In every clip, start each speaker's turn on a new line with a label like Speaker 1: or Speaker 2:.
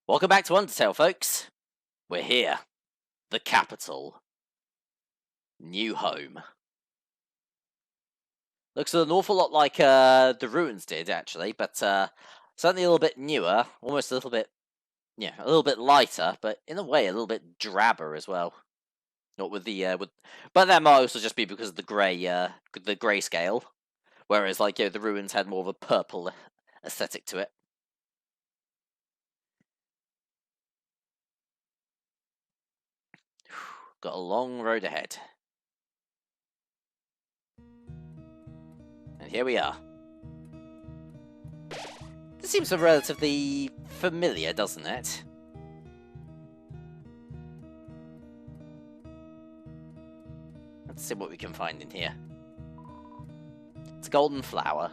Speaker 1: Welcome back to Undertale, folks. We're here. The capital. New home. Looks an awful lot like the ruins did, actually, but certainly a little bit newer, almost a little bit, a little bit lighter, but in a way a little bit drabber as well. Not with the but that might also just be because of the grey scale, whereas the ruins had more of a purple aesthetic to it. Got a long road ahead. And here we are. This seems relatively familiar, doesn't it? Let's see what we can find in here. It's a golden flower.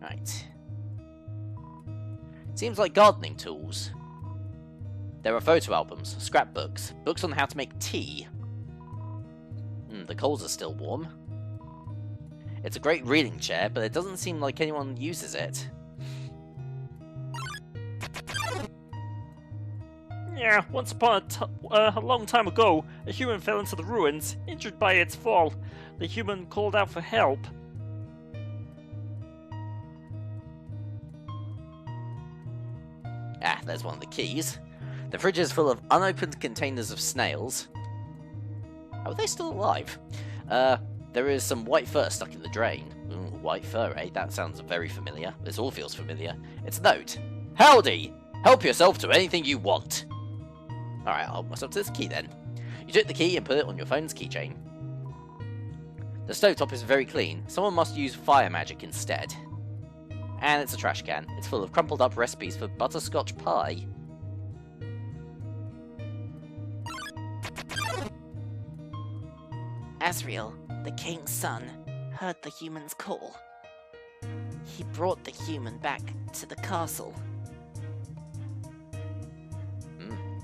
Speaker 1: Right. Seems like gardening tools. There are photo albums, scrapbooks, books on how to make tea. The coals are still warm. It's a great reading chair, but it doesn't seem like anyone uses it.
Speaker 2: Yeah, once upon a long time ago, a human fell into the ruins, injured by its fall. The human called out for help.
Speaker 1: Ah, there's one of the keys. The fridge is full of unopened containers of snails. Are they still alive? There is some white fur stuck in the drain. Ooh, white fur, eh? That sounds very familiar. This all feels familiar. It's a note. Howdy! Help yourself to anything you want. Alright, I'll help myself to this key then. You took the key and put it on your phone's keychain. The stovetop is very clean. Someone must use fire magic instead. And it's a trash can. It's full of crumpled up recipes for butterscotch pie.
Speaker 3: Asriel, the king's son, heard the human's call. He brought the human back to the castle.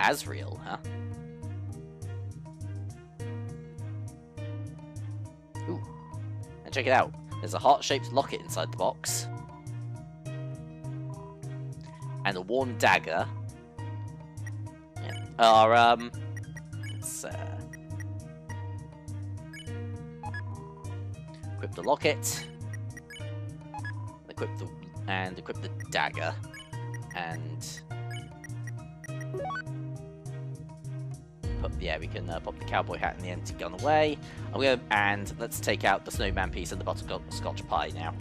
Speaker 1: Asriel, huh? Ooh. And check it out. There's a heart-shaped locket inside the box. And a worn dagger. Yeah. Let's equip the locket. Equip the dagger. And we can pop the cowboy hat and the empty gun away. And let's take out the snowman piece and the butterscotch pie now.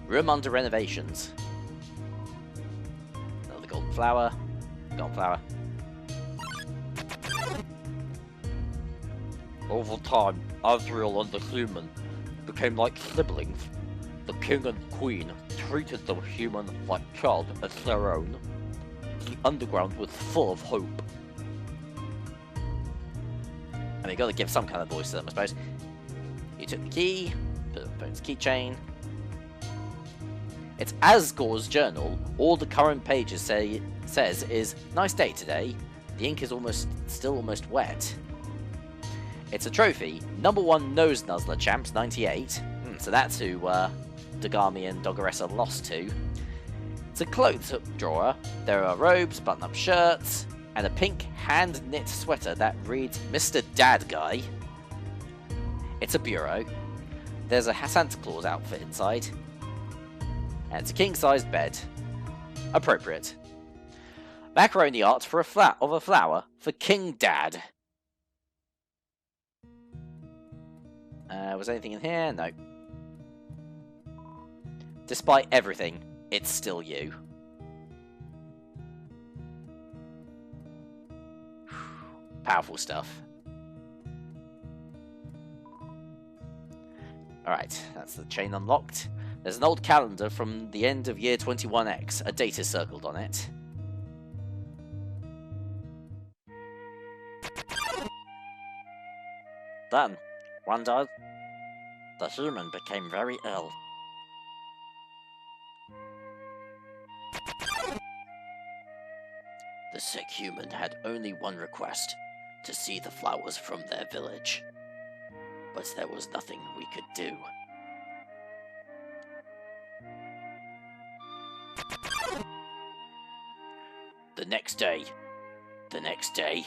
Speaker 1: Room under renovations. Another golden flower. Golden flower.
Speaker 2: Over time, Asriel and the human became like siblings. The king and queen treated the human like child as their own. The underground was full of hope.
Speaker 1: And you gotta give some kind of voice to them, I suppose. You took the key, put it on the phone's keychain. It's Asgore's journal. All the current pages says is, "Nice day today." The ink is still almost wet. It's a trophy. #1 Nose Nuzzler Champs 98. So that's who Dagami and Doggeressa lost to. It's a clothes drawer. There are robes, button-up shirts, and a pink hand-knit sweater that reads Mr. Dad Guy. It's a bureau. There's a Santa Claus outfit inside. And it's a king-sized bed. Appropriate. Macaroni art for of a flower for King Dad. Was anything in here? No. Despite everything, it's still you. Powerful stuff. Alright, that's the chain unlocked. There's an old calendar from the end of year 21X. A date is circled on it.
Speaker 2: Then, one day, the human became very ill.
Speaker 1: The sick human had only one request, to see the flowers from their village. But there was nothing we could do. The next day,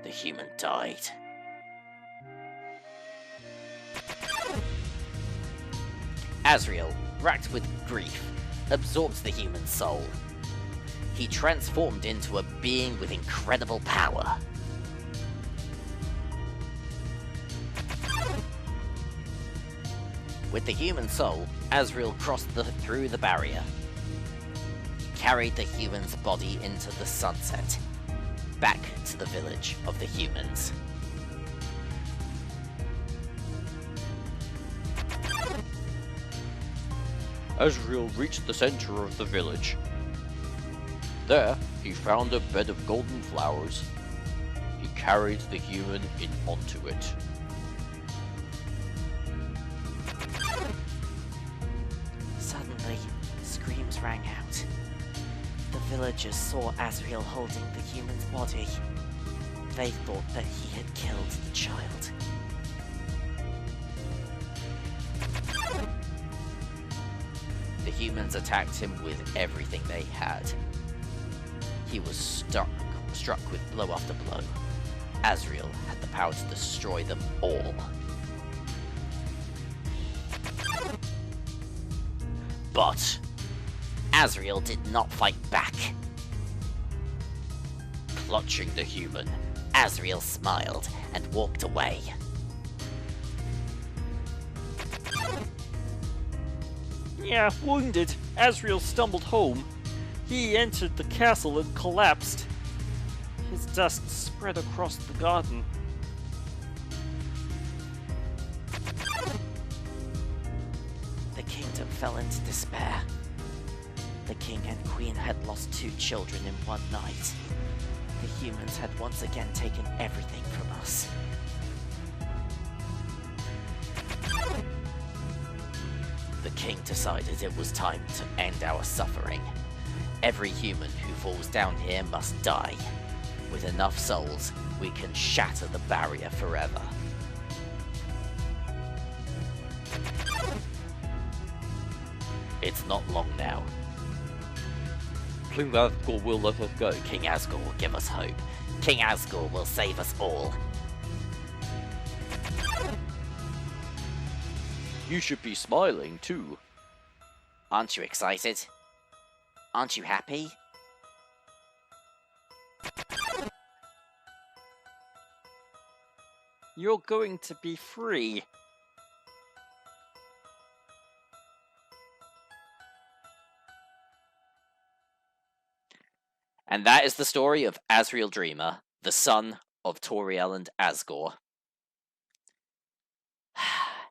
Speaker 1: the human died. Azrael, racked with grief, absorbed the human soul. He transformed into a being with incredible power. With the human soul, Azrael crossed through the barrier. He carried the human's body into the sunset, back to the village of the humans.
Speaker 2: Azrael reached the center of the village. There, he found a bed of golden flowers. He carried the human in onto it.
Speaker 3: Suddenly, screams rang out. The villagers saw Azrael holding the human's body. They thought that he had killed the child.
Speaker 1: The humans attacked him with everything they had. He was struck with blow after blow. Azrael had the power to destroy them all. But Azrael did not fight back. Clutching the human, Azrael smiled and walked away.
Speaker 4: Yeah, wounded, Azrael stumbled home. He entered the castle and collapsed. His dust spread across the garden.
Speaker 3: The kingdom fell into despair. The king and queen had lost 2 children in one night. The humans had once again taken everything from us.
Speaker 1: The king decided it was time to end our suffering. Every human who falls down here must die. With enough souls, we can shatter the barrier forever. It's not long now.
Speaker 2: King Asgore will let us go.
Speaker 1: King Asgore will give us hope. King Asgore will save us all.
Speaker 2: You should be smiling too.
Speaker 1: Aren't you excited? Aren't you happy?
Speaker 4: You're going to be free.
Speaker 1: And that is the story of Azrael Dreamer, the son of Toriel and Asgore.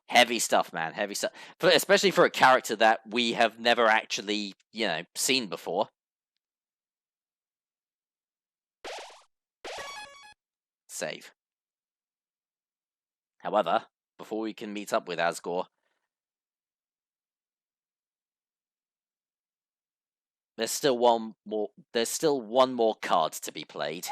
Speaker 1: Heavy stuff, man. Heavy stuff. Especially for a character that we have never actually, seen before. Save. However, before we can meet up with Asgore, there's still one more card to be played.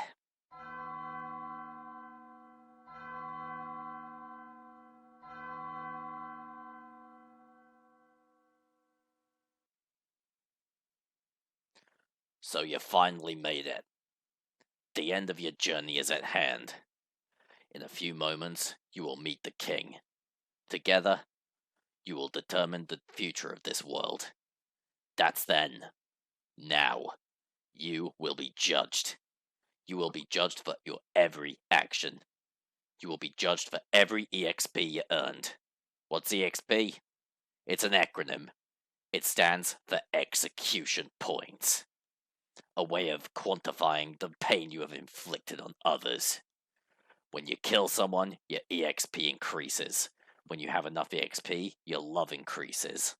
Speaker 1: So you finally made it. The end of your journey is at hand. In a few moments, you will meet the king. Together, you will determine the future of this world. That's then. Now, you will be judged. You will be judged for your every action. You will be judged for every EXP you earned. What's EXP? It's an acronym. It stands for execution points. A way of quantifying the pain you have inflicted on others. When you kill someone, your EXP increases. When you have enough EXP, your love increases.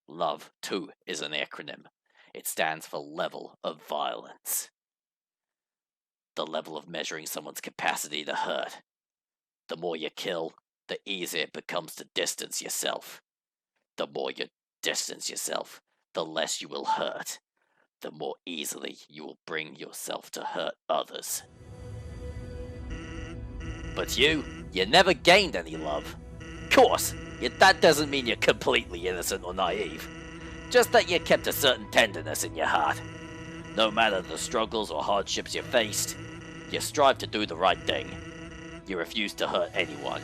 Speaker 1: Love, too, is an acronym. It stands for level of violence. The level of measuring someone's capacity to hurt. The more you kill, the easier it becomes to distance yourself. The more you distance yourself, the less you will hurt. The more easily you will bring yourself to hurt others. But you never gained any love. Of course, that doesn't mean you're completely innocent or naive. Just that you kept a certain tenderness in your heart. No matter the struggles or hardships you faced, you strive to do the right thing. You refused to hurt anyone.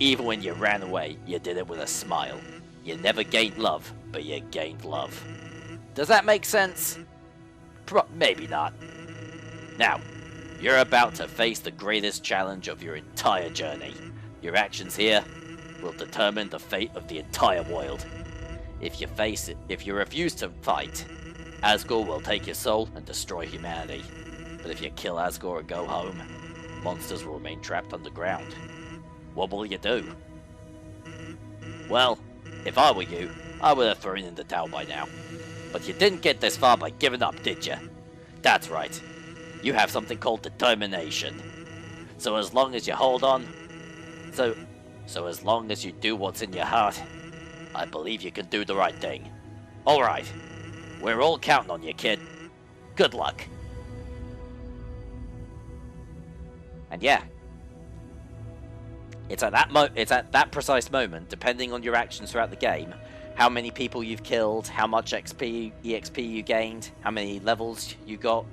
Speaker 1: Even when you ran away, you did it with a smile. You never gained love, but you gained love. Does that make sense? Maybe not. Now, you're about to face the greatest challenge of your entire journey. Your actions here will determine the fate of the entire world. If you refuse to fight, Asgore will take your soul and destroy humanity. But if you kill Asgore and go home, monsters will remain trapped underground. What will you do? Well, if I were you, I would have thrown in the towel by now. But you didn't get this far by giving up, did you? That's right. You have something called determination. So as long as you hold on, so as long as you do what's in your heart, I believe you can do the right thing. Alright, we're all counting on you, kid. Good luck. And yeah, it's at that precise moment, depending on your actions throughout the game, how many people you've killed, how much EXP you gained, how many levels you got.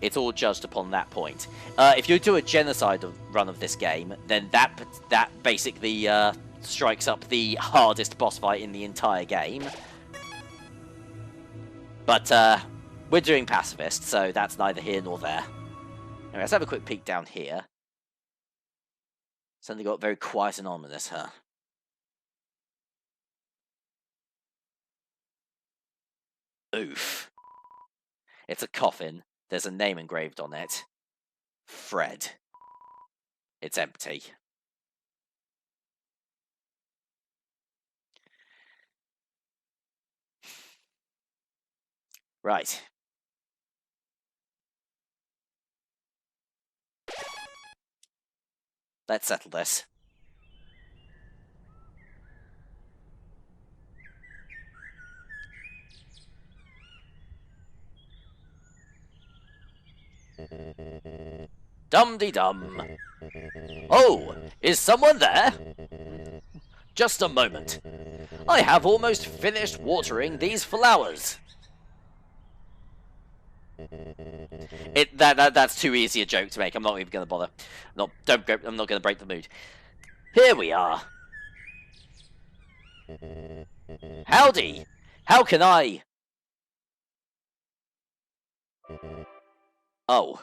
Speaker 1: It's all judged upon that point. If you do a genocide run of this game, then that basically strikes up the hardest boss fight in the entire game. But we're doing pacifist, so that's neither here nor there. Anyway, let's have a quick peek down here. Suddenly got very quiet and ominous, huh? Oof. It's a coffin. There's a name engraved on it. Fred. It's empty. Right. Let's settle this. Dum-de-dum. Oh, is someone there? Just a moment. I have almost finished watering these flowers. That's too easy a joke to make. I'm not even going to bother. I'm not going to break the mood. Here we are. Howdy. How can I? Oh.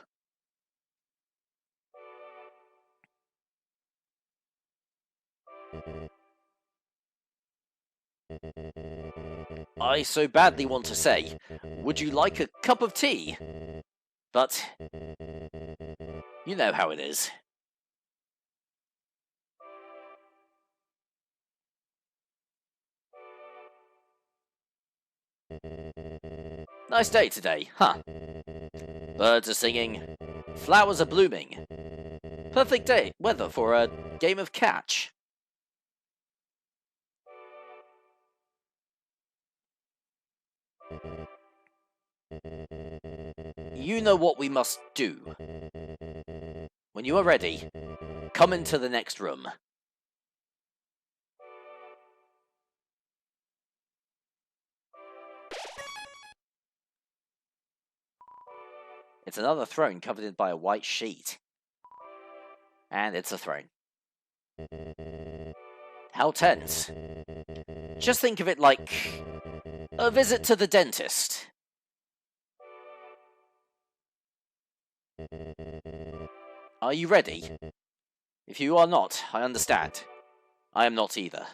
Speaker 1: I so badly want to say, would you like a cup of tea? But you know how it is. Nice day today, huh? Birds are singing, flowers are blooming. Perfect day weather for a game of catch. You know what we must do. When you are ready, come into the next room. It's another throne covered by a white sheet. And it's a throne. How tense. Just think of it like a visit to the dentist. Are you ready? If you are not, I understand. I am not either.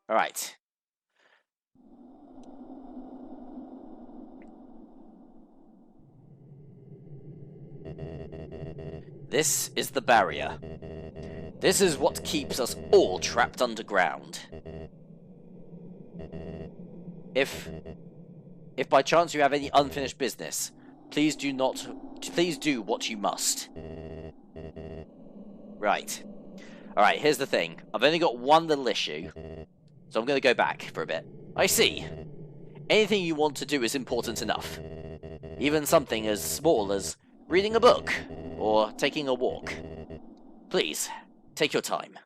Speaker 1: Alright. This is the barrier. This is what keeps us all trapped underground. If by chance you have any unfinished business, please do what you must. Right. Alright, here's the thing. I've only got one little issue, so I'm going to go back for a bit. I see. Anything you want to do is important enough. Even something as small as reading a book, or taking a walk. Please, take your time.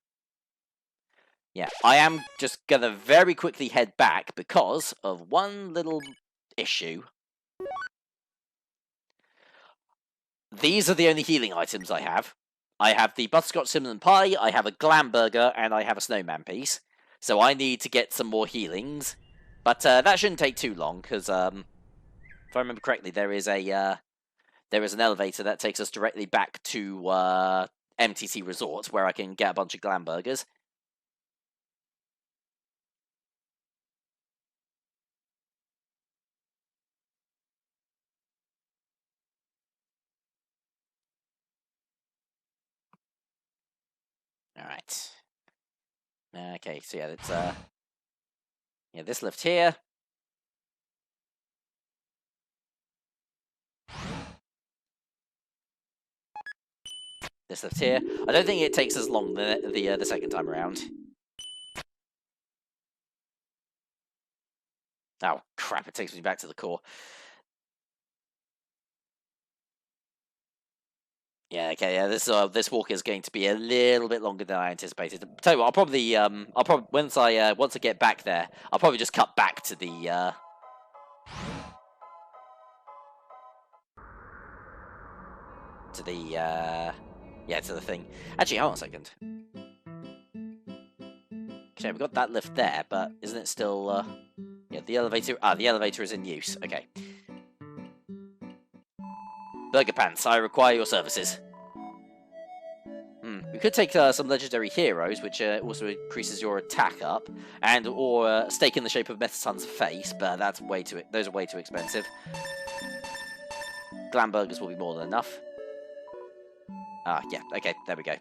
Speaker 1: Yeah, I am just gonna very quickly head back because of one little issue. These are the only healing items I have. I have the butterscotch cinnamon pie, I have a glam burger, and I have a snowman piece. So I need to get some more healings. But that shouldn't take too long, because if I remember correctly, there is an elevator that takes us directly back to MTC Resort, where I can get a bunch of glam burgers. Alright. Okay, so yeah, it's yeah, this lift here. This lift here. I don't think it takes as long the second time around. Oh crap! It takes me back to the core. Yeah, okay, yeah. This walk is going to be a little bit longer than I anticipated. Tell you what, I'll probably once I get back there, I'll probably just cut back to the to the thing. Actually, hold on a second. Okay, we've got that lift there, but isn't it still yeah, the elevator is in use. Okay. Burger Pants, I require your services. We could take some legendary heroes, which also increases your attack up, or stake in the shape of Metasun's face, but those are way too expensive. Glam burgers will be more than enough. Ah, yeah, okay, there we go.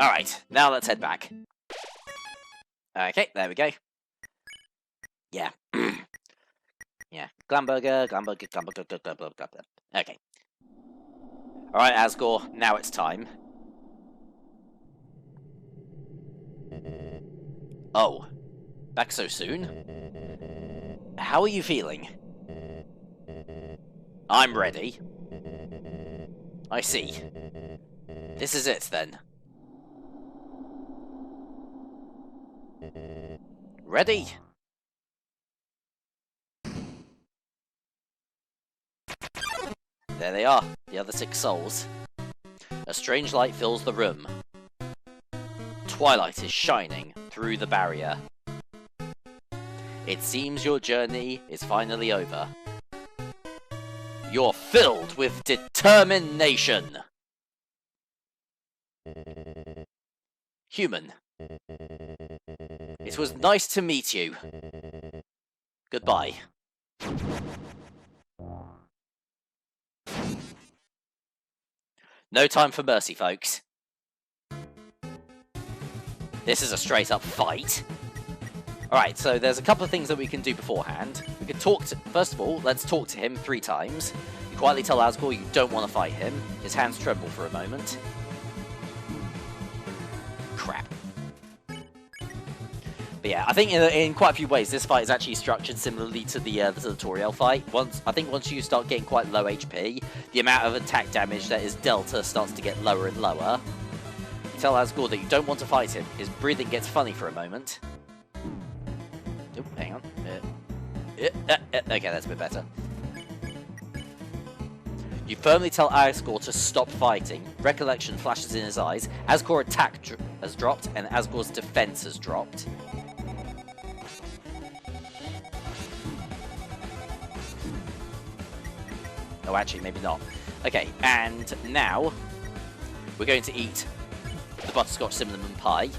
Speaker 1: Alright, now let's head back. Okay, there we go. Yeah. Yeah, glam burger. Okay. Alright, Asgore, now it's time. Oh, back so soon? How are you feeling? I'm ready. I see. This is it, then. Ready? There they are, the other 6 souls. A strange light fills the room. Twilight is shining through the barrier. It seems your journey is finally over. You're filled with determination! Human. It was nice to meet you. Goodbye. No time for mercy, folks. This is a straight-up fight. Alright, so there's a couple of things that we can do beforehand. We can first of all, let's talk to him 3 times. You quietly tell Asgore you don't want to fight him. His hands tremble for a moment. Crap. But yeah, I think in quite a few ways, this fight is actually structured similarly to the Toriel fight. I think once you start getting quite low HP, the amount of attack damage that is dealt starts to get lower and lower. You tell Asgore that you don't want to fight him. His breathing gets funny for a moment. Oh, hang on. Okay, that's a bit better. You firmly tell Asgore to stop fighting. Recollection flashes in his eyes. Asgore's attack has dropped, and Asgore's defense has dropped. Oh, actually, maybe not. Okay, and now we're going to eat the butterscotch cinnamon pie.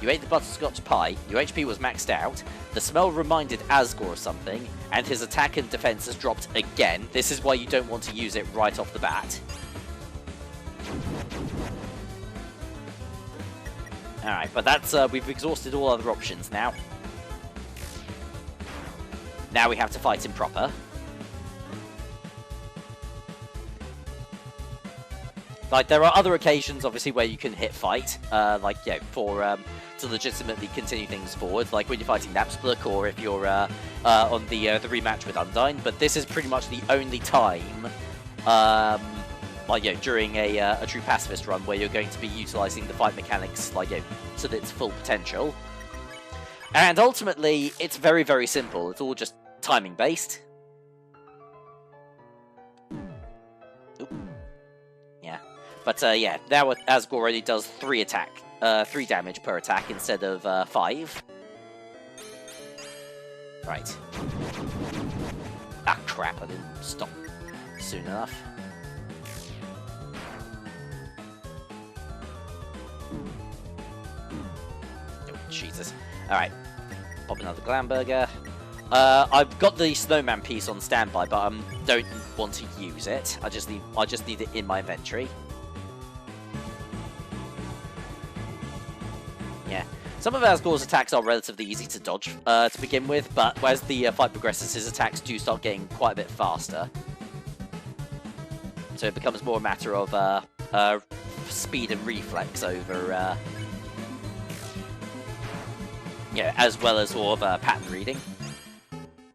Speaker 1: You ate the butterscotch pie, your HP was maxed out, the smell reminded Asgore of something, and his attack and defense has dropped again. This is why you don't want to use it right off the bat. Alright, but that's, we've exhausted all other options now. Now we have to fight him proper. Like, there are other occasions, obviously, where you can hit fight, like, yeah, to legitimately continue things forward, like when you're fighting Napsblook, or if you're on the rematch with Undyne, but this is pretty much the only time like, during a true pacifist run where you're going to be utilizing the fight mechanics, like, to its full potential. And ultimately, it's very, very simple. It's all just timing based. Oop. Yeah. But, yeah, now Asgore already does 3 damage per attack instead of 5. Right. Ah, crap, I didn't stop soon enough. Oh, Jesus. Alright. Pop another Glamburger. I've got the snowman piece on standby, but I don't want to use it. I just need it in my inventory. Yeah. Some of Asgore's attacks are relatively easy to dodge to begin with, but as the fight progresses, his attacks do start getting quite a bit faster. So it becomes more a matter of speed and reflex over, yeah, as well as sort of pattern reading.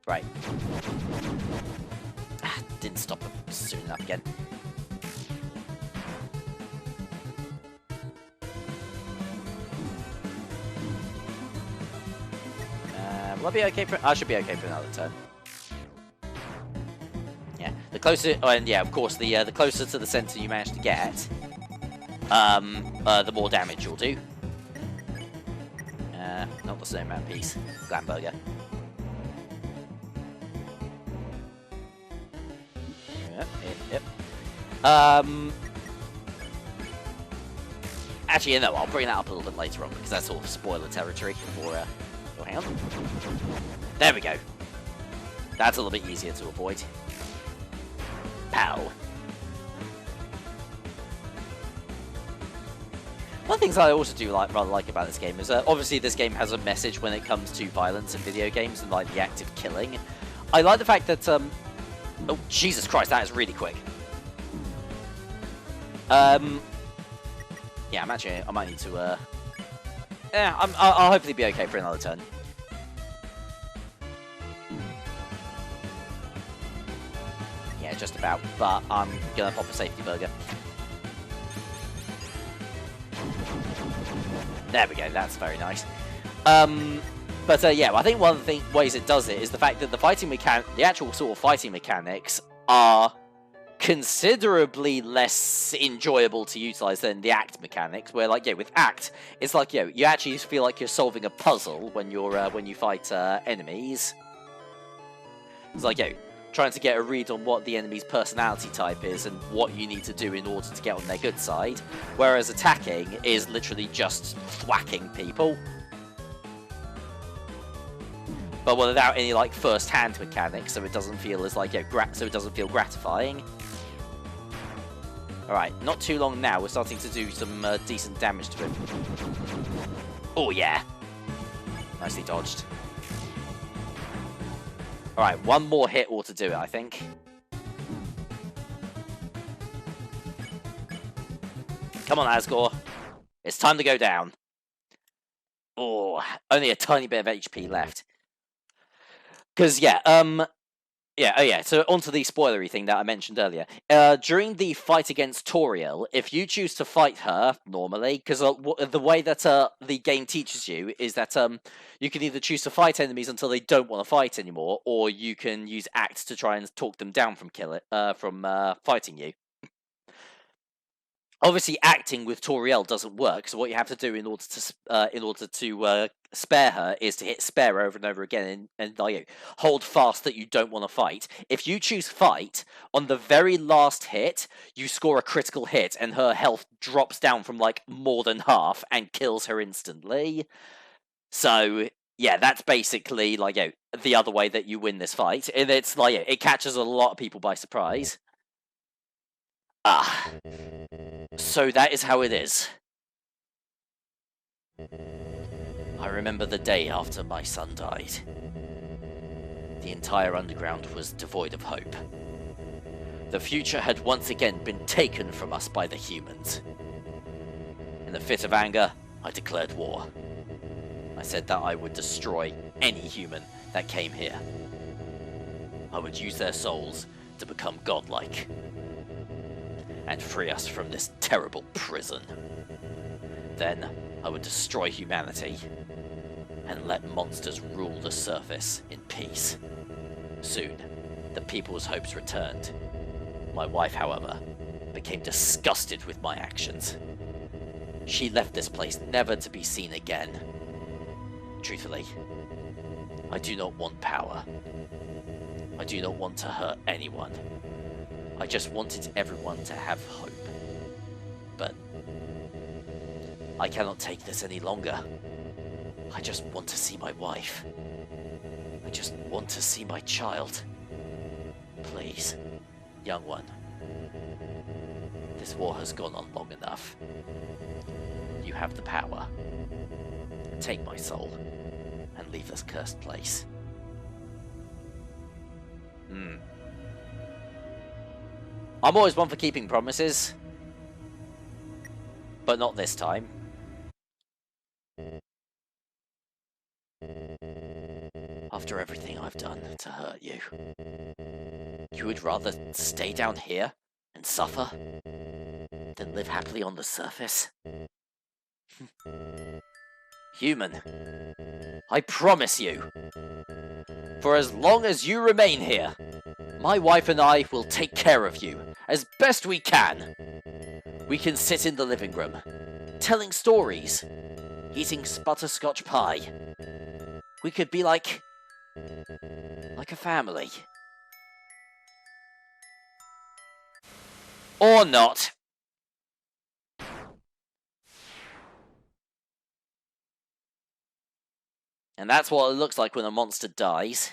Speaker 1: Right. Ah, didn't stop him soon enough again. Will I be okay for? I should be okay for another turn. Yeah, the closer, oh, and yeah, of course, the closer to the center you manage to get, the more damage you'll do. Not the snowman piece, Glamburger. Yep. Actually, you know, I'll bring that up a little bit later on because that's sort of spoiler territory for. Oh, hang on. There we go. That's a little bit easier to avoid. Pow. One of the things I also do rather like about this game is obviously this game has a message when it comes to violence in video games and like the act of killing. I like the fact that oh Jesus Christ, that is really quick. Yeah, I might need to yeah, I'll hopefully be okay for another turn. Yeah, just about, but I'm gonna pop a safety burger. There we go, that's very nice. But yeah, I think one of the ways it does it is the fact that the actual sort of fighting mechanics are considerably less enjoyable to utilize than the act mechanics, where like, yeah, with act, it's like, you actually feel like you're solving a puzzle when you fight enemies. It's like, trying to get a read on what the enemy's personality type is and what you need to do in order to get on their good side, whereas attacking is literally just thwacking people. But without any like first-hand mechanics, so it doesn't feel as like, so it doesn't feel gratifying. Alright, not too long now, we're starting to do some decent damage to him. Oh yeah! Nicely dodged. Alright, one more hit ought to do it, I think. Come on, Asgore. It's time to go down. Oh, only a tiny bit of HP left. Because, yeah, so onto the spoilery thing that I mentioned earlier. During the fight against Toriel, if you choose to fight her, normally, because the way that the game teaches you is that you can either choose to fight enemies until they don't want to fight anymore, or you can use act to try and talk them down from fighting you. Obviously, acting with Toriel doesn't work, so what you have to do in order to spare her is to hit spare over and over again and hold fast that you don't want to fight. If you choose fight, on the very last hit, you score a critical hit, and her health drops down from like more than half and kills her instantly. So yeah, that's basically like the other way that you win this fight, and it's like it catches a lot of people by surprise. Ah. So that is how it is. I remember the day after my son died. The entire underground was devoid of hope. The future had once again been taken from us by the humans. In a fit of anger, I declared war. I said that I would destroy any human that came here. I would use their souls to become godlike. and free us from this terrible prison. Then I would destroy humanity and let monsters rule the surface in peace. Soon, the people's hopes returned. My wife, however, became disgusted with my actions. She left this place never to be seen again. Truthfully, I do not want power. I do not want to hurt anyone. I just wanted everyone to have hope. But I cannot take this any longer. I just want to see my wife. I just want to see my child. Please, young one. This war has gone on long enough. You have the power. Take my soul and leave this cursed place. I'm always one for keeping promises, but not this time. After everything I've done to hurt you, you would rather stay down here and suffer than live happily on the surface? Human, I promise you, for as long as you remain here, my wife and I will take care of you as best we can. We can sit in the living room, telling stories, eating butterscotch pie. We could be like a family. Or not. And that's what it looks like when a monster dies.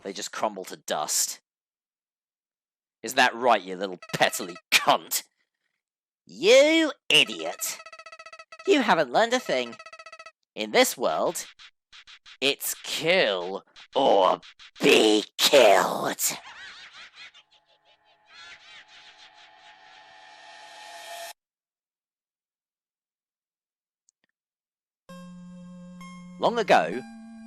Speaker 1: They just crumble to dust. Isn't that right, you little pettily cunt?
Speaker 3: You idiot! You haven't learned a thing. In this world, it's kill or be killed.
Speaker 1: Long ago,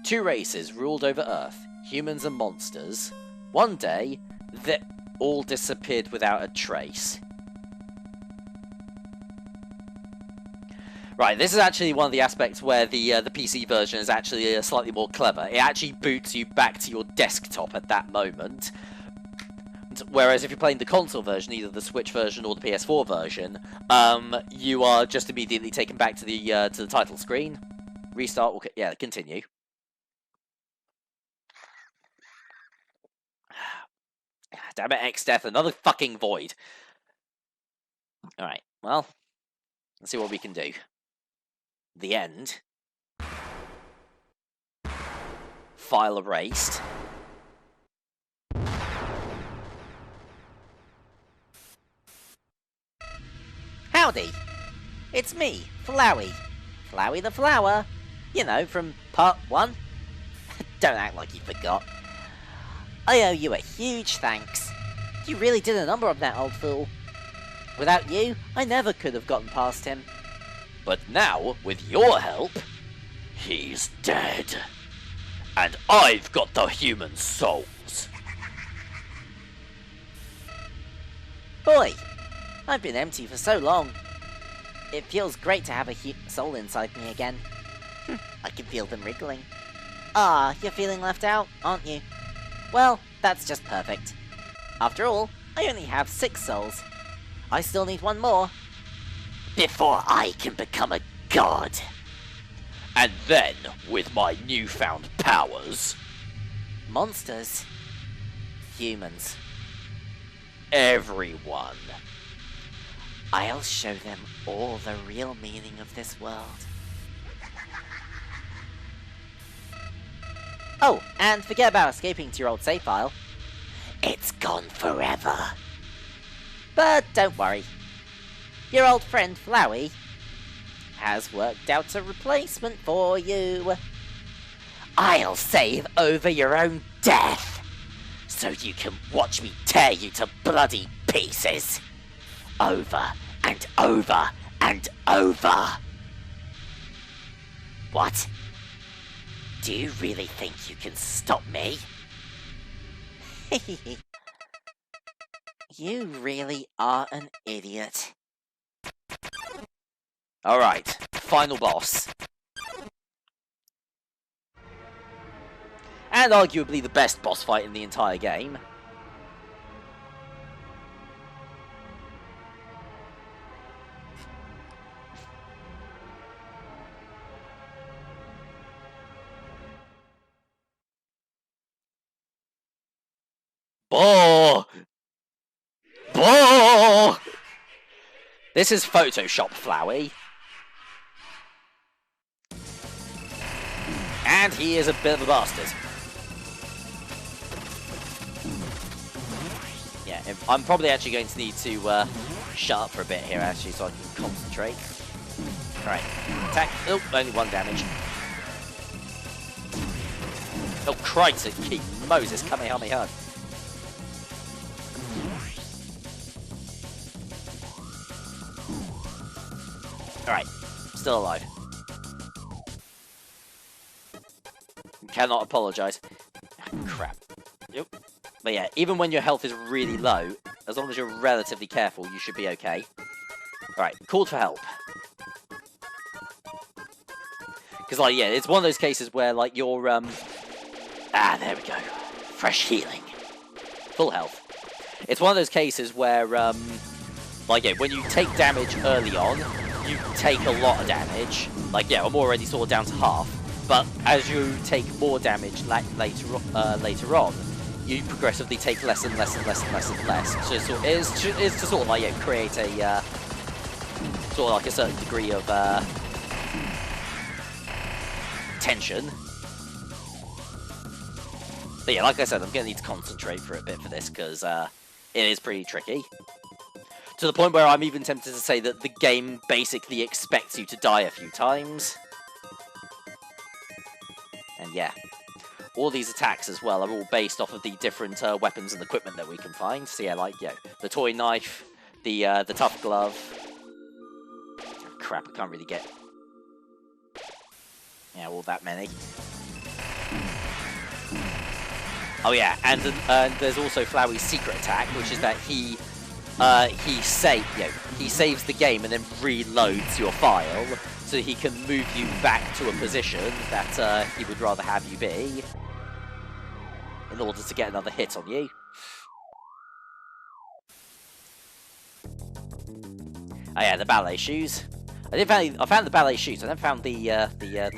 Speaker 1: two races ruled over Earth, humans and monsters. One day, they all disappeared without a trace. Right, this is actually one of the aspects where the PC version is actually slightly more clever. It actually boots you back to your desktop at that moment. Whereas if you're playing the console version, either the Switch version or the PS4 version, you are just immediately taken back to the title screen. Restart, okay, yeah, continue. Damn it, X-Death, another fucking void. Alright, well, let's see what we can do. The end. File erased.
Speaker 3: Howdy! It's me, Flowey. Flowey the Flower. You know, from part 1. Don't act like you forgot. I owe you a huge thanks. You really did a number on that old fool. Without you, I never could have gotten past him.
Speaker 1: But now, with your help, he's dead. And I've got the human souls.
Speaker 3: Boy, I've been empty for so long. It feels great to have a soul inside me again. I can feel them wriggling. Ah, you're feeling left out, aren't you? Well, that's just perfect. After all, I only have 6 souls. I still need 1 more. Before I can become a god.
Speaker 1: And then, with my newfound powers...
Speaker 3: Monsters. Humans.
Speaker 1: Everyone.
Speaker 3: I'll show them all the real meaning of this world. Oh, and forget about escaping to your old save file. It's gone forever. But don't worry. Your old friend Flowey has worked out a replacement for you. I'll save over your own death, so you can watch me tear you to bloody pieces. Over and over and over. What? Do you really think you can stop me? You really are an idiot.
Speaker 1: Alright, final boss. And arguably the best boss fight in the entire game. Oh! Oh! This is Photoshop Flowey. And he is a bit of a bastard. Yeah, I'm probably actually going to need to shut up for a bit here, actually, so I can concentrate. Alright, attack. Oh, only 1 damage. Oh, Christ, keep Moses, Kamehameha. Alright, still alive. Cannot apologise. Crap. Yep. But yeah, even when your health is really low, as long as you're relatively careful, you should be okay. Alright, called for help. Because, like, yeah, it's one of those cases where, like, you're, there we go. Fresh healing. Full health. It's one of those cases where, like, yeah, when you take damage early on, you take a lot of damage. Like, yeah, I'm already sort of down to half. But as you take more damage later on, you progressively take less and less and less and less and less. So it's to sort of like, yeah, create a sort of like a certain degree of tension. But yeah, like I said, I'm gonna need to concentrate for a bit for this because it is pretty tricky. To the point where I'm even tempted to say that the game basically expects you to die a few times. And yeah, all these attacks as well are all based off of the different weapons and equipment that we can find. So yeah, like, yeah, the toy knife, the tough glove. Oh, crap, I can't really get... Yeah, all that many. Oh yeah, and there's also Flowey's secret attack, which is that he saves the game and then reloads your file, so he can move you back to a position that he would rather have you be, in order to get another hit on you. Oh yeah, the ballet shoes. I found the ballet shoes. I never found the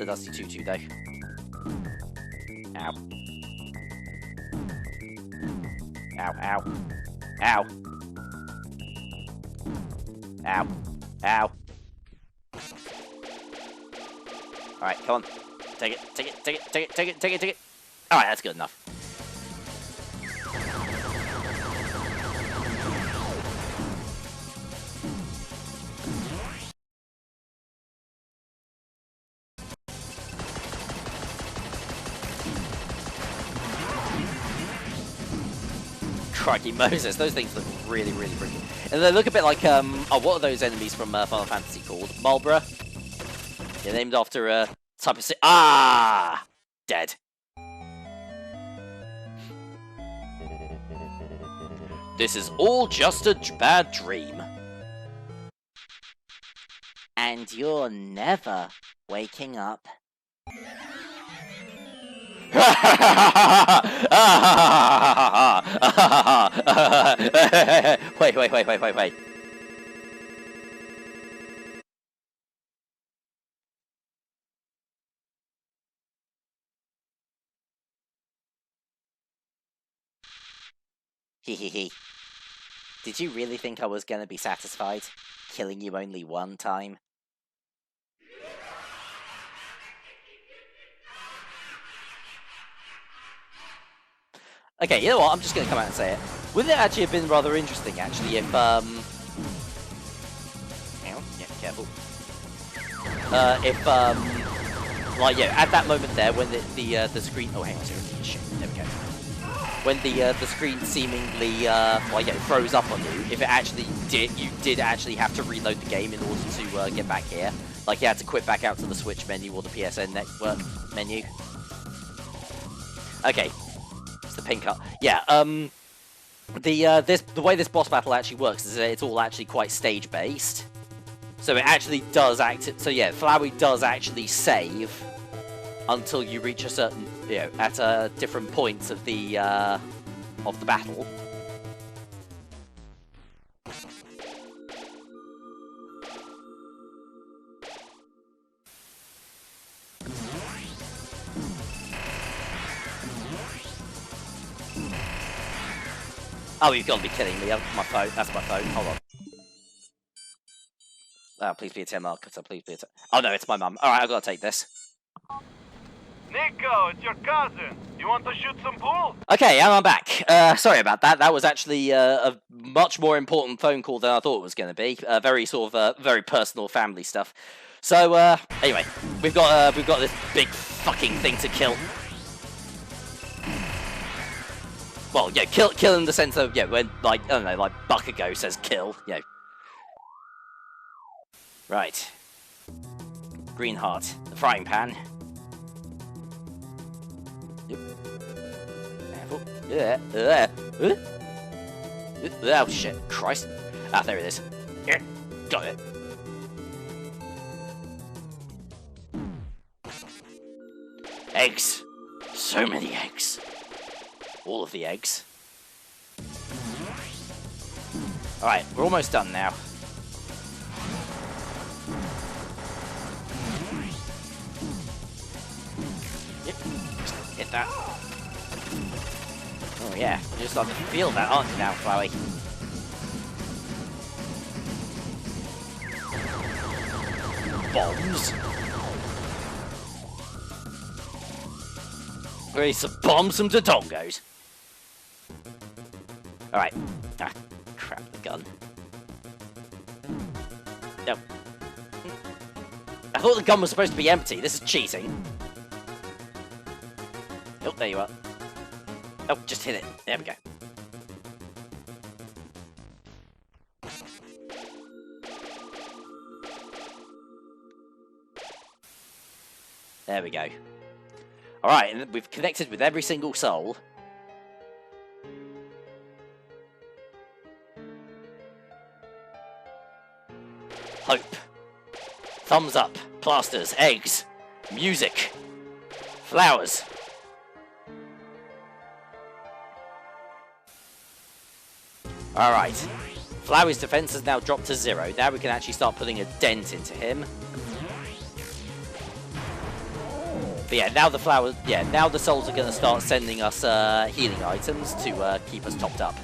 Speaker 1: Dusty Tutu though. Ow. Ow, ow. Ow. Ow. Ow. Alright, come on. Take it, take it, take it, take it, take it, take it, take it. Alright, that's good enough. Crikey Moses, those things look really, really pretty. And they look a bit like, oh, what are those enemies from Final Fantasy called? Marlborough? They're named after a type of... Ah! Dead. This is all just a bad dream.
Speaker 3: And you're never waking up.
Speaker 1: Wait.
Speaker 3: Hehehe. Did you really think I was gonna be satisfied, killing you only one time?
Speaker 1: Okay, you know what? I'm just going to come out and say it. Wouldn't it actually have been rather interesting, actually, if, Ow, yeah, careful. Like, yeah, at that moment there, when the screen... Oh, hang on, seriously, shit, there we go. When the screen seemingly, like, yeah, froze up on you, if it actually you did actually have to reload the game in order to get back here. Like, you had to quit back out to the Switch menu or the PSN network menu. Okay. The pink up. Yeah, The way this boss battle actually works is that it's all actually quite stage based. So it actually does so yeah, Flowey does actually save until you reach a certain, at different points of the battle. Oh, you've got to be kidding me. My phone. That's my phone. Hold on. Oh, please be a 10 marker. Please be a 10. Oh, no, it's my mum. Alright, I've got to take this.
Speaker 5: Nico, it's your cousin. You want to shoot some pool?
Speaker 1: Okay, and I'm back. Sorry about that. That was actually a much more important phone call than I thought it was going to be. Very sort of very personal family stuff. So anyway, we've got this big fucking thing to kill. Well, yeah, kill in the sense of, yeah, when, like, I don't know, like Bakugo says kill, you know. Right. Green heart, the frying pan. Yep. Careful. Yeah. Oh shit, Christ. Ah, there it is. Yeah, got it. Eggs. So many eggs. All of the eggs. Alright, we're almost done now. Yep, just hit that. Oh yeah, you're starting to feel that, aren't you now, Flowey? Bombs? Ready to bomb some Dodongos. Alright. Ah, crap, the gun. No. I thought the gun was supposed to be empty. This is cheating. Oh, there you are. Oh, just hit it. There we go. There we go. Alright, and we've connected with every single soul. Hope. Thumbs up. Plasters. Eggs. Music. Flowers. Alright. Flowey's defense has now dropped to 0. Now we can actually start putting a dent into him. But yeah, now now the souls are going to start sending us healing items to keep us topped up.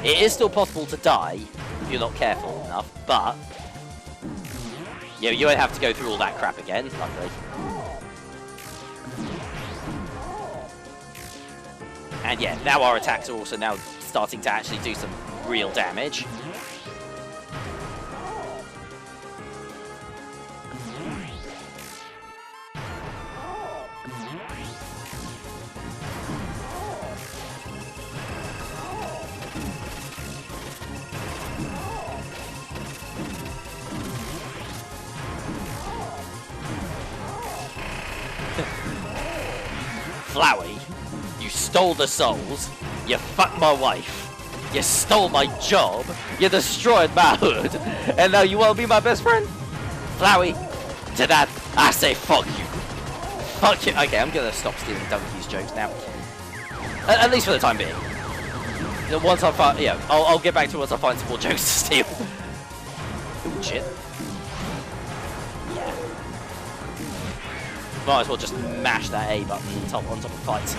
Speaker 1: It is still possible to die if you're not careful enough, but you won't have to go through all that crap again, luckily. And yeah, now our attacks are also now starting to actually do some real damage. Flowey, you stole the souls, you fucked my wife, you stole my job, you destroyed my hood, and now you want to be my best friend? Flowey, to that, I say fuck you. Fuck you. Okay, I'm gonna stop stealing Donkey's jokes now. At least for the time being. Once I find, I'll get back to once I find some more jokes to steal. Ooh, shit. Yeah. Might as well just mash that A button on top of fights.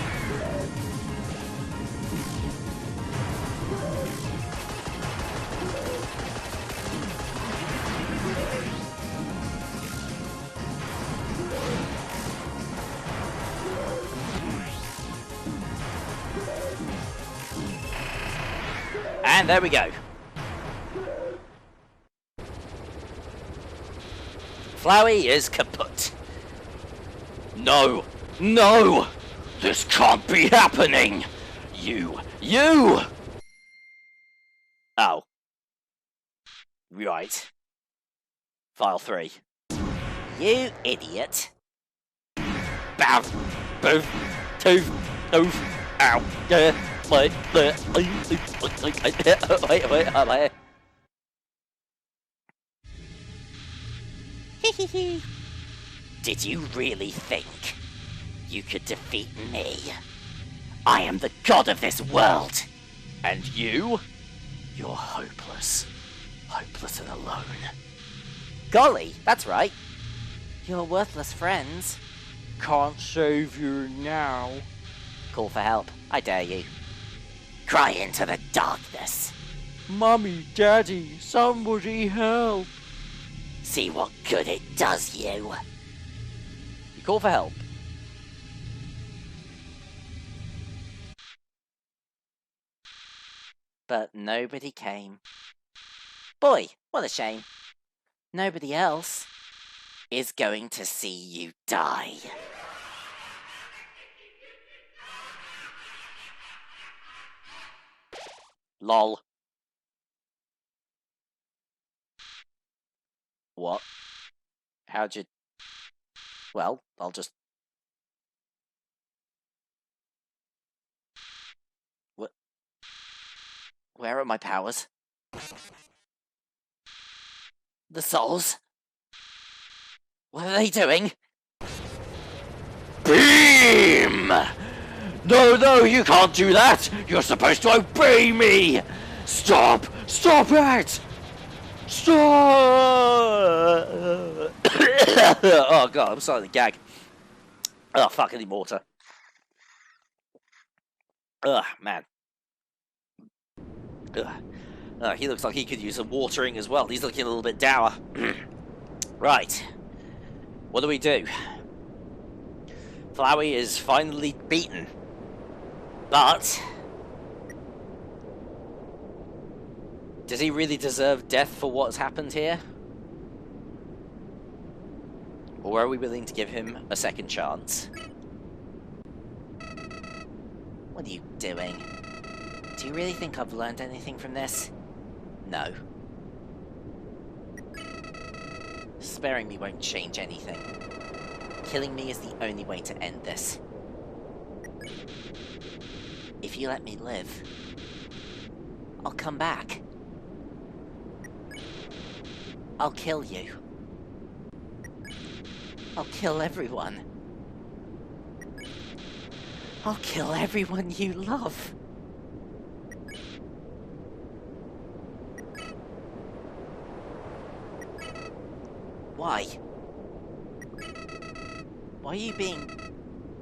Speaker 1: And there we go. Flowey is kaput. No! No! This can't be happening! You! Oh. Right. File 3. You idiot. Bow! Boof! Toof! Oof! Ow! wait.
Speaker 3: Did you really think you could defeat me? I am the god of this world!
Speaker 1: And you?
Speaker 3: You're hopeless. Hopeless and alone.
Speaker 1: Golly, that's right.
Speaker 3: You're worthless friends.
Speaker 4: Can't save you now.
Speaker 1: Call for help. I dare you.
Speaker 3: Cry into the darkness.
Speaker 4: Mummy, Daddy, somebody help.
Speaker 3: See what good it does you.
Speaker 1: You call for help.
Speaker 3: But nobody came. Boy, what a shame. Nobody else is going to see you die.
Speaker 1: Lol. What? How'd you... Well, I'll just... What?
Speaker 3: Where are my powers? The souls? What are they doing?
Speaker 1: Beam! No, you can't do that! You're supposed to obey me! Stop! Stop it! Stop! Oh god, I'm starting to gag. Oh, fuck, I need water. Ugh, man. Ugh. He looks like he could use some watering as well. He's looking a little bit dour. Right. What do? Flowey is finally beaten. But... does he really deserve death for what's happened here? Or are we willing to give him a second chance?
Speaker 3: What are you doing? Do you really think I've learned anything from this?
Speaker 1: No.
Speaker 3: Sparing me won't change anything. Killing me is the only way to end this. If you let me live, I'll come back. I'll kill you. I'll kill everyone. I'll kill everyone you love. Why? Why are you being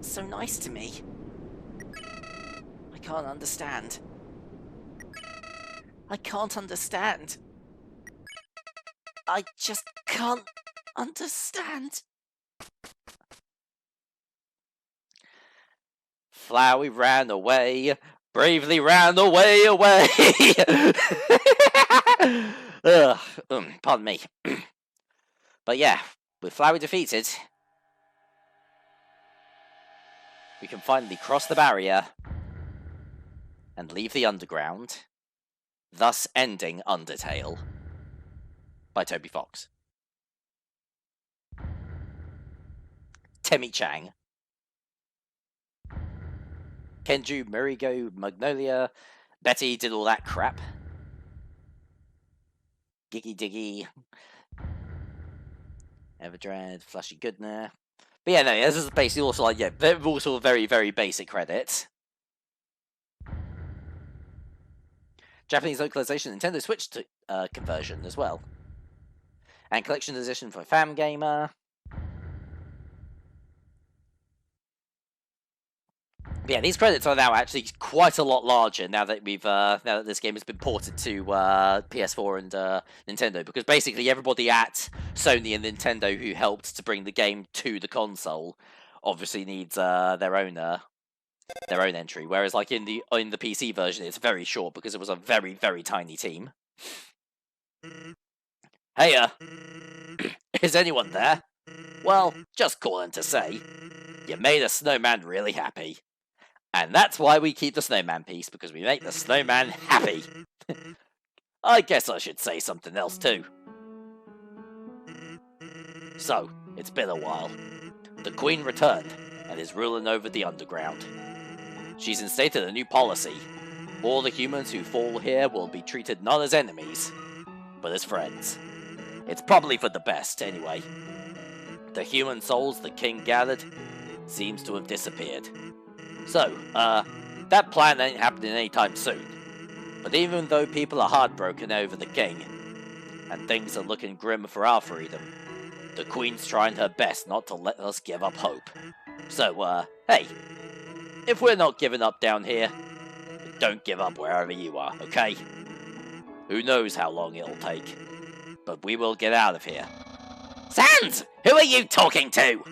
Speaker 3: so nice to me? I can't understand. I can't understand. I just can't understand.
Speaker 1: Flowey ran away, bravely ran away. Pardon me. But yeah, with Flowey defeated, we can finally cross the barrier and leave the underground, thus ending Undertale by Toby Fox. Temmie Chang. Kenju, Murigo, Magnolia, Betty did all that crap. Giggy Diggy, Everdread, Flashy Goodner. But yeah, no, this is basically also like, yeah, they're also very, very basic credits. Japanese localization, Nintendo Switch conversion as well. And collection edition for Fam Gamer. But yeah, these credits are now actually quite a lot larger now that we've now that this game has been ported to PS4 and Nintendo, because basically everybody at Sony and Nintendo who helped to bring the game to the console obviously needs their own entry. Whereas like in the PC version, it's very short because it was a very, very tiny team. Hey, is anyone there? Well, just calling to say you made a snowman really happy. And that's why we keep the snowman piece, because we make the snowman happy. I guess I should say something else too. So, it's been a while. The Queen returned, and is ruling over the underground. She's instated a new policy, All the humans who fall here will be treated not as enemies, but as friends. It's probably for the best, anyway. The human souls the king gathered seems to have disappeared. So, that plan ain't happening anytime soon. But even though people are heartbroken over the king, and things are looking grim for our freedom, the queen's trying her best not to let us give up hope. So, hey, if we're not giving up down here, don't give up wherever you are, okay? Who knows how long it'll take, but we will get out of here. Sans! Who are you talking to?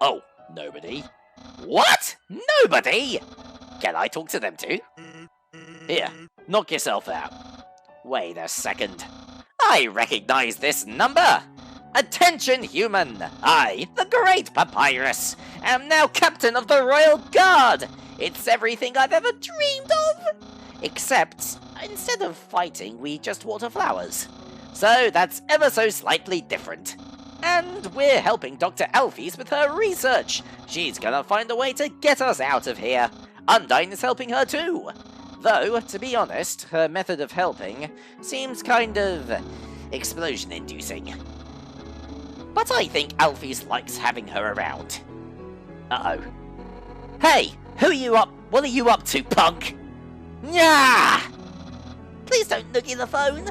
Speaker 1: Oh, nobody. What? Nobody? Can I talk to them too? Here, knock yourself out. Wait a second. I recognize this number! Attention, human! I, the Great Papyrus, am now captain of the Royal Guard! It's everything I've ever dreamed of! Except, instead of fighting, we just water flowers. So that's ever so slightly different. And we're helping Dr. Alphys with her research. She's gonna find a way to get us out of here. Undyne is helping her too. Though, to be honest, her method of helping seems kind of explosion-inducing. But I think Alphys likes having her around. Uh-oh. Hey, what are you up to, punk? Nyah! Please don't noogie the phone.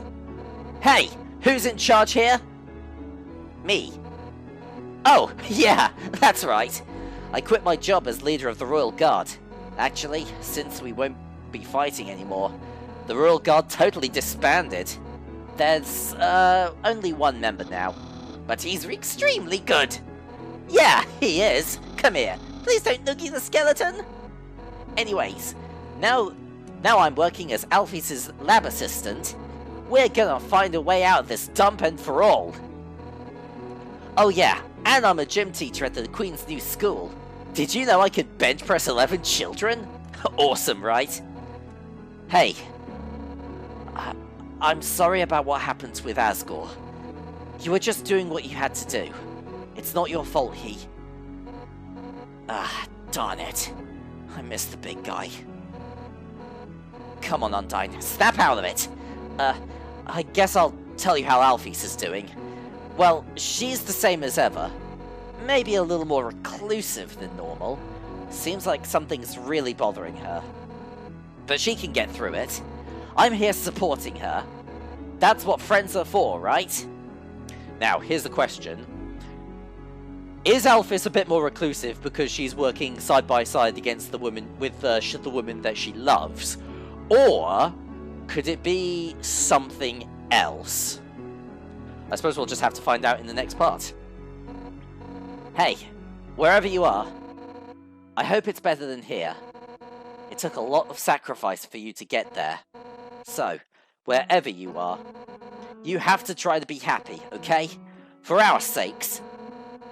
Speaker 1: Hey, who's in charge here? Me. Oh, yeah, that's right. I quit my job as leader of the Royal Guard. Actually, since we won't be fighting anymore, the Royal Guard totally disbanded. There's, only one member now, but he's extremely good. Yeah, he is. Come here. Please don't noogie the skeleton. Anyways, now I'm working as Alphys' lab assistant. We're gonna find a way out of this dump and for all. Oh yeah, and I'm a gym teacher at the Queen's new school. Did you know I could bench press 11 children? Awesome, right? Hey, I'm sorry about what happened with Asgore. You were just doing what you had to do. It's not your fault darn it. I missed the big guy. Come on, Undyne, snap out of it! I guess I'll tell you how Alphys is doing. Well, she's the same as ever. Maybe a little more reclusive than normal. Seems like something's really bothering her. But she can get through it. I'm here supporting her. That's what friends are for, right? Now, here's the question. Is Alphys a bit more reclusive because she's working side by side against the woman with the woman that she loves? Or could it be something else? I suppose we'll just have to find out in the next part. Hey, wherever you are, I hope it's better than here. It took a lot of sacrifice for you to get there. So, wherever you are, you have to try to be happy, okay? For our sakes.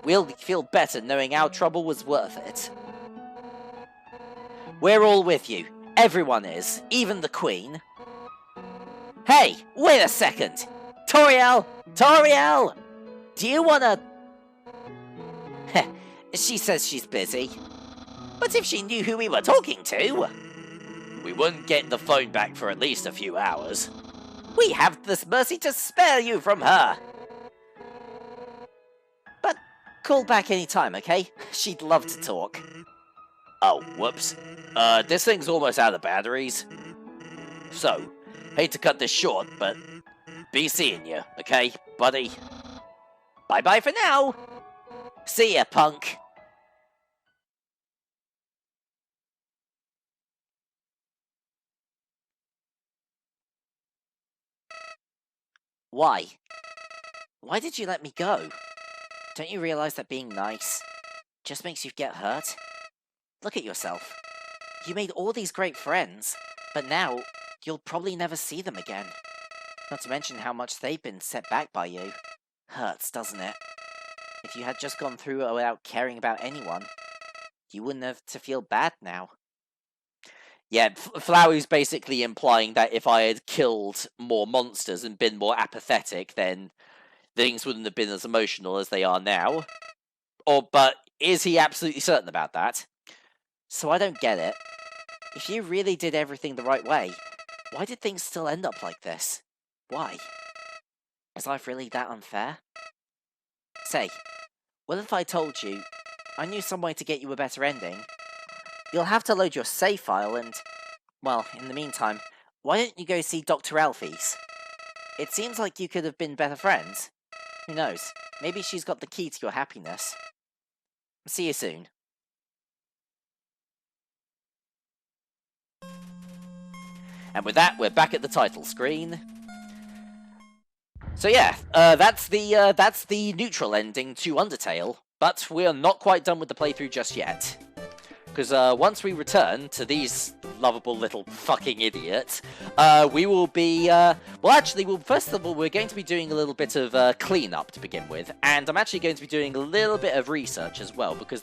Speaker 1: We'll feel better knowing our trouble was worth it. We're all with you. Everyone is. Even the Queen. Hey, wait a second! Toriel! Toriel! Do you wanna... Heh, she says she's busy. But if she knew who we were talking to... We wouldn't get the phone back for at least a few hours. We have this mercy to spare you from her. But call back anytime, okay? She'd love to talk. Oh, whoops. This thing's almost out of batteries. So, hate to cut this short, but be seeing you, okay, buddy? Bye-bye for now! See ya, punk! Why? Why did you let me go? Don't you realize that being nice just makes you get hurt? Look at yourself. You made all these great friends, but now you'll probably never see them again. Not to mention how much they've been set back by you. Hurts, doesn't it? If you had just gone through it without caring about anyone, you wouldn't have to feel bad now. Yeah, Flowey's basically implying that if I had killed more monsters and been more apathetic, then things wouldn't have been as emotional as they are now. But is he absolutely certain about that? So I don't get it.
Speaker 3: If you really did everything the right way, why did things still end up like this? Why? Is life really that unfair? Say, what if I told you I knew some way to get you a better ending? You'll have to load your save file and, well, in the meantime, why don't you go see Dr. Alphys? It seems like you could have been better friends. Who knows, maybe she's got the key to your happiness. See you soon.
Speaker 1: And with that, we're back at the title screen. So yeah, that's the neutral ending to Undertale, but we are not quite done with the playthrough just yet. Because once we return to these lovable little fucking idiots, we will be, first of all, we're going to be doing a little bit of cleanup to begin with, and I'm actually going to be doing a little bit of research as well, because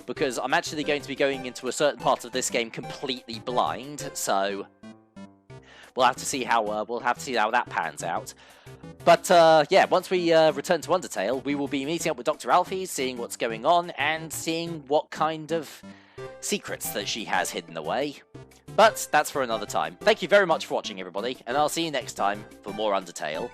Speaker 1: because I'm actually going to be going into a certain part of this game completely blind, so we'll have to see how that pans out. But yeah, once we return to Undertale, we will be meeting up with Dr. Alphys, seeing what's going on, and seeing what kind of secrets that she has hidden away. But that's for another time. Thank you very much for watching, everybody, and I'll see you next time for more Undertale.